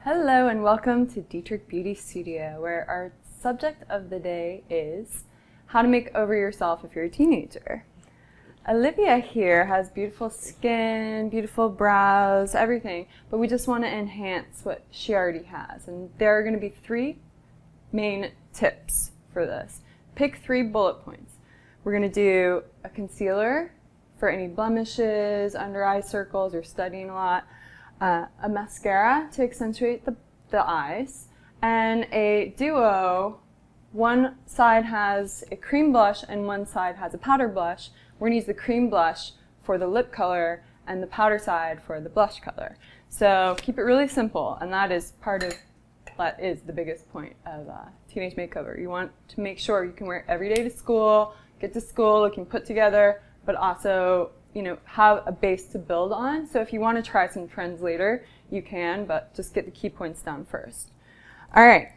Hello and welcome to Dietrich Beauty Studio, where our subject of the day is how to make over yourself if you're a teenager. Olivia here has beautiful skin, beautiful brows, everything, but we just want to enhance what she already has. And there are going to be 3 main tips for this. Pick 3 bullet points. We're going to do a concealer for any blemishes, under eye circles, you're studying a lot, a mascara to accentuate the eyes, and a duo. One side has a cream blush and one side has a powder blush. We're going to use the cream blush for the lip color and the powder side for the blush color. So keep it really simple, and that is the biggest point of teenage makeover. You want to make sure you can wear it every day to school, get to school looking put together, but also have a base to build on. So if you want to try some trends later, you can, but just get the key points down first. All right,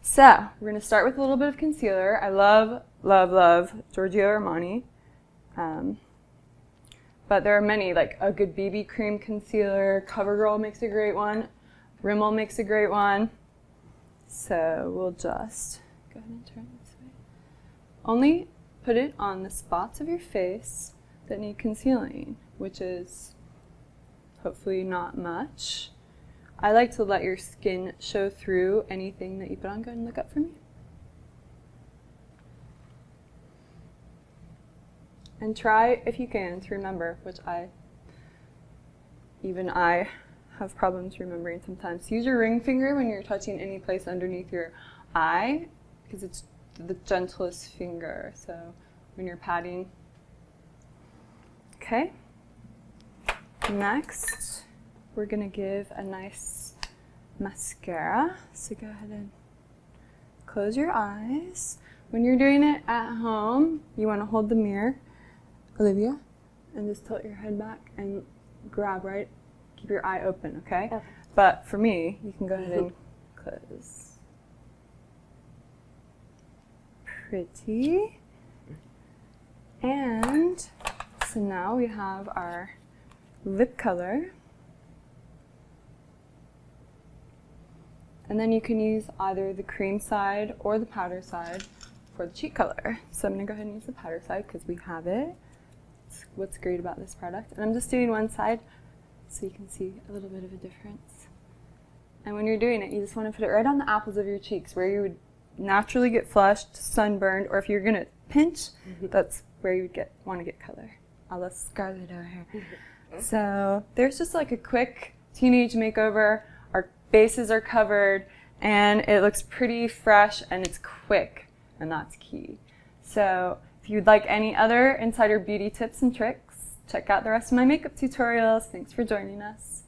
so we're going to start with a little bit of concealer. I love, love, love Giorgio Armani. But there are many, like a good BB cream concealer. CoverGirl makes a great one. Rimmel makes a great one. So we'll just go ahead and turn it this way. Only put it on the spots of your face that need concealing, which is hopefully not much. I like to let your skin show through anything that you put on. Go ahead and look up for me. And try, if you can, to remember, which even I have problems remembering sometimes. Use your ring finger when you're touching any place underneath your eye, because it's the gentlest finger. So when you're patting. Okay. Next, we're going to give a nice mascara. So go ahead and close your eyes. When you're doing it at home, you want to hold the mirror, Olivia, and just tilt your head back and grab right. Keep your eye open, okay? Okay. But for me, you can go ahead and close. Pretty. And so now we have our lip color. And then you can use either the cream side or the powder side for the cheek color. So I'm going to go ahead and use the powder side because we have it. It's what's great about this product. And I'm just doing one side so you can see a little bit of a difference. And when you're doing it, you just want to put it right on the apples of your cheeks where you would naturally get flushed, sunburned, or if you're going to pinch, that's where you would want to get color. A la Scarlett over here. So there's just like a quick teenage makeover. Our bases are covered and it looks pretty fresh and it's quick, and that's key. So if you'd like any other insider beauty tips and tricks, check out the rest of my makeup tutorials. Thanks for joining us.